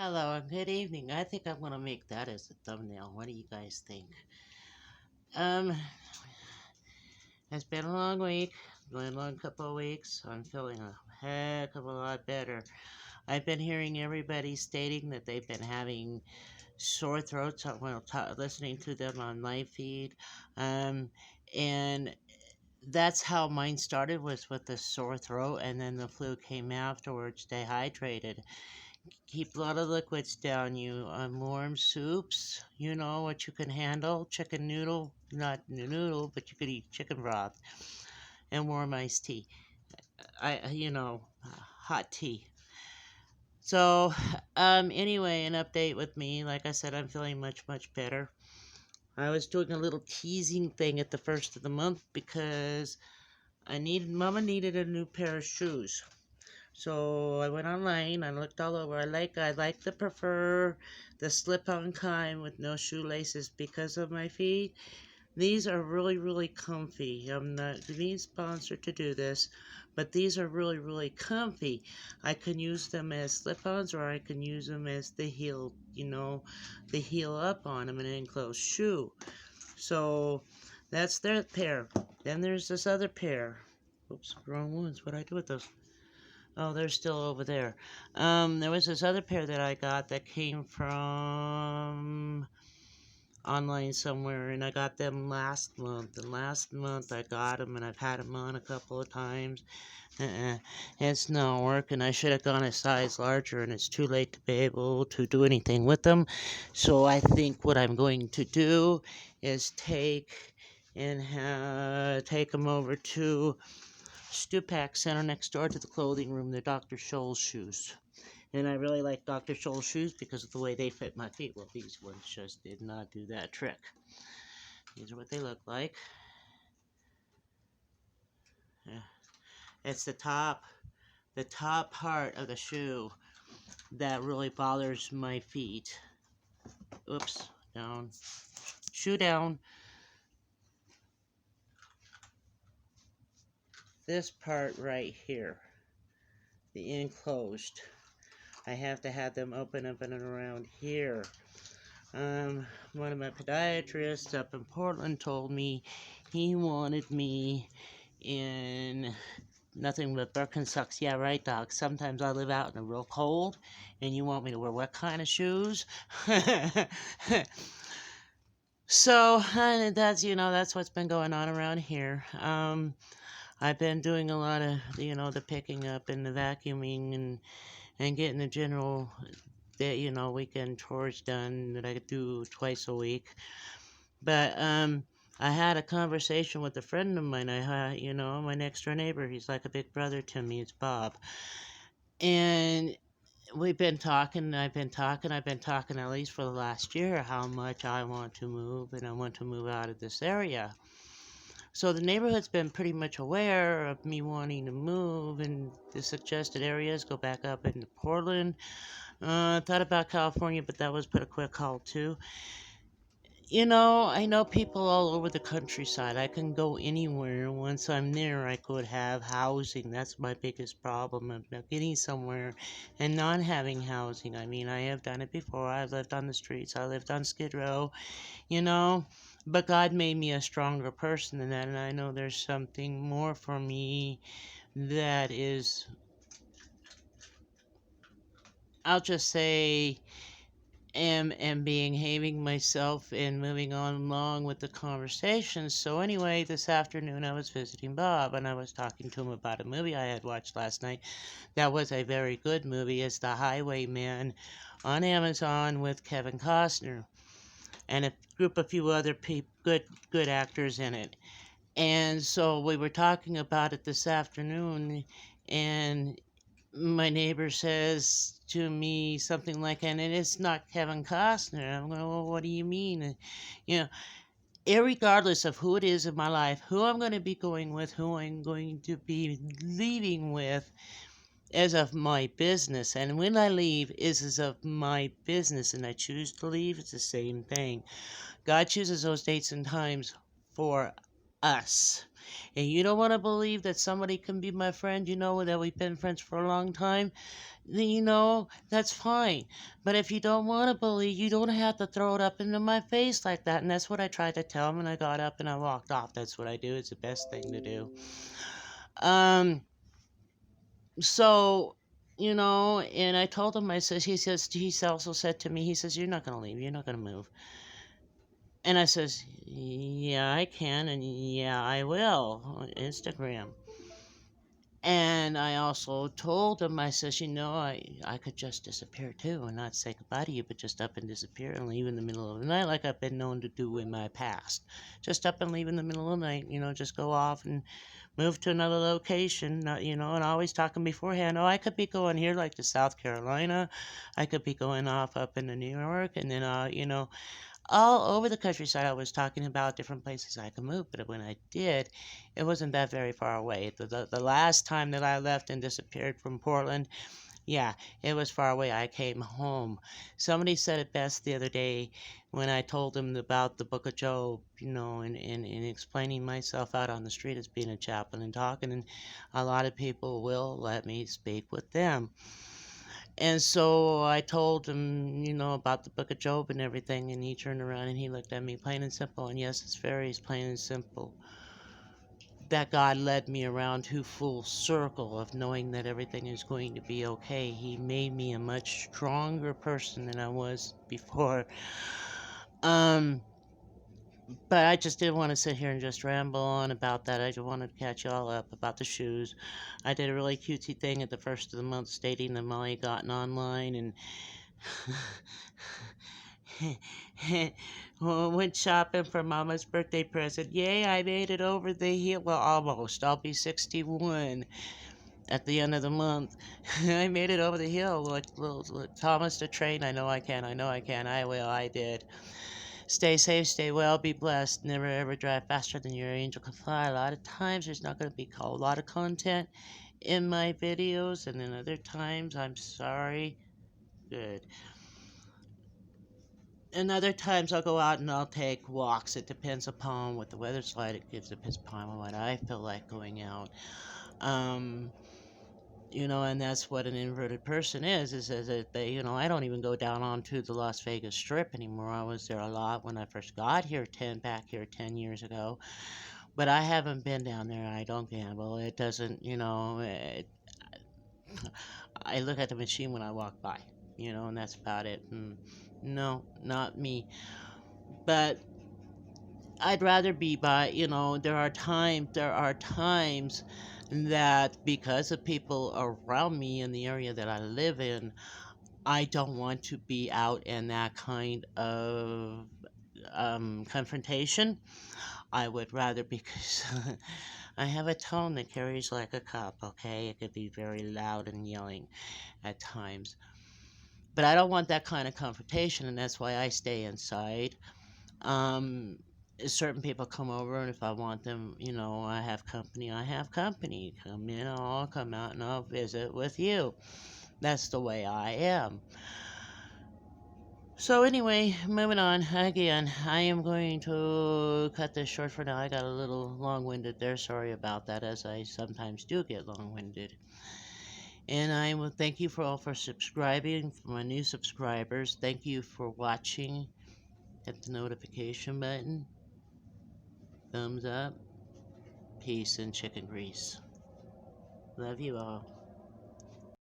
Hello and good evening. I think I'm gonna make that as a thumbnail. What do you guys think? Um, it's been a long week, going a long couple of weeks. I'm feeling a heck of a lot better. I've been hearing everybody stating that they've been having sore throats while listening to them on live feed, um, and that's how mine started was with the sore throat, and then the flu came afterwards. Dehydrated. Keep a lot of liquids down. You warm soups, you know what you can handle. Chicken noodle, not noodle, but you could eat chicken broth and warm iced tea. Hot tea. So, anyway, an update with me. Like I said, I'm feeling much better. I was doing a little teasing thing at the first of the month because Mama needed a new pair of shoes. So I went online. I looked all over. I like to prefer the slip-on kind with no shoelaces because of my feet. These are really comfy. I'm not being sponsored to do this, but these are really comfy. I can use them as slip-ons or I can use them as the heel, the heel up on them, an enclosed shoe. So that's their pair. Then there's this other pair. Oops, wrong ones. What'd I do with those? Oh, they're still over there. There was this other pair that I got that came from online somewhere, and I got them last month. And last month I got them, and I've had them on a couple of times. It's not working. I should have gone a size larger, and it's too late to be able to do anything with them. So I think what I'm going to do is take them over to Stupak Center next door to the clothing room. They're Dr. Scholl's shoes. And I really like Dr. Scholl's shoes because of the way they fit my feet. Well, these ones just did not do that trick. These are what they look like. Yeah. It's the top part of the shoe that really bothers my feet. Oops, down. Shoe down. This part right here, the enclosed. I have to have them open up and around here. One of my podiatrists up in Portland told me he wanted me in nothing but Birkenstocks. Yeah, right, Doc. Sometimes I live out in the real cold, and you want me to wear what kind of shoes? So, that's what's been going on around here. I've been doing a lot of, the picking up and the vacuuming and getting the general weekend chores done that I do twice a week. But I had a conversation with a friend of mine. My next door neighbor. He's like a big brother to me. It's Bob, and we've been talking. I've been talking at least for the last year how much I want to move, and I want to move out of this area. So the neighborhood's been pretty much aware of me wanting to move, and the suggested areas go back up into Portland. Thought about California, but that was put a quick call too. I know people all over the countryside. I can go anywhere. Once I'm there, I could have housing. That's my biggest problem of not getting somewhere and not having housing. I mean, I have done it before. I've lived on the streets. I lived on Skid Row, you know. But God made me a stronger person than that, and I know there's something more for me that is, I'll just say, am behaving myself and moving on along with the conversation. So anyway, this afternoon I was visiting Bob and I was talking to him about a movie I had watched last night. That was a very good movie. It's The Highwayman on Amazon with Kevin Costner and a few other good actors in it. And so we were talking about it this afternoon, and my neighbor says to me something like, and it's not Kevin Costner. I'm going, well, what do you mean? And, you know, irregardless of who it is in my life, who I'm going to be going with, who I'm going to be leaving with, as of my business. And when I leave, is as of my business, and I choose to leave, it's the same thing. God chooses those dates and times for us. And you don't want to believe that somebody can be my friend, that we've been friends for a long time. then, that's fine. But if you don't want to believe, you don't have to throw it up into my face like that. And that's what I tried to tell him, and I got up and I walked off. That's what I do. It's the best thing to do. Um, so, and I told him, he also said to me, he says, you're not going to leave. You're not going to move. And I says, yeah, I can. And yeah, I will on Instagram. And I also told him, I says, I could just disappear too and not say goodbye to you, but just up and disappear and leave in the middle of the night like I've been known to do in my past. Just up and leave in the middle of the night, just go off and move to another location, and always talking beforehand. Oh, I could be going here like to South Carolina. I could be going off up into New York, and then, all over the countryside. I was talking about different places I could move, but when I did, it wasn't that very far away. The last time that I left and disappeared from Portland, yeah, it was far away. I came home. Somebody said it best the other day when I told them about the Book of Job, and explaining myself out on the street as being a chaplain and talking, and a lot of people will let me speak with them. And so I told him, about the Book of Job and everything, and he turned around and he looked at me plain and simple. And yes, it's very plain and simple that God led me around to full circle of knowing that everything is going to be okay. He made me a much stronger person than I was before. Um, but I just didn't want to sit here and just ramble on about that. I just wanted to catch y'all up about the shoes. I did a really cutesy thing at the first of the month stating that Molly gotten online and went shopping for Mama's birthday present. Yay, I made it over the hill. Well, almost. I'll be 61 at the end of the month. I made it over the hill like little Thomas the Train. I know I can. I know I can. I will. I did. Stay safe, stay well, be blessed. Never ever drive faster than your angel can fly. A lot of times there's not going to be a lot of content in my videos, and then other times, I'm sorry. Good. And other times I'll go out and I'll take walks. It depends upon what the weather's like. It depends upon what I feel like going out. Um, and that's what an inverted person is that they, I don't even go down onto the Las Vegas Strip anymore. I was there a lot when I first got here, back here 10 years ago. But I haven't been down there. I don't gamble. It doesn't, I look at the machine when I walk by, and that's about it. No, not me. But I'd rather be by, there are times that because of people around me in the area that I live in, I don't want to be out in that kind of confrontation. I would rather, because I have a tone that carries like a cup, okay? It could be very loud and yelling at times. But I don't want that kind of confrontation, and that's why I stay inside. Um, Certain people come over, and if I want them, I have company. I have company. Come in, I'll come out, and I'll visit with you. That's the way I am. So anyway, moving on. Again, I am going to cut this short for now. I got a little long-winded there. Sorry about that, as I sometimes do get long-winded. And I will thank you for subscribing. For my new subscribers, thank you for watching. Hit the notification button. Thumbs up. Peace and chicken grease. Love you all.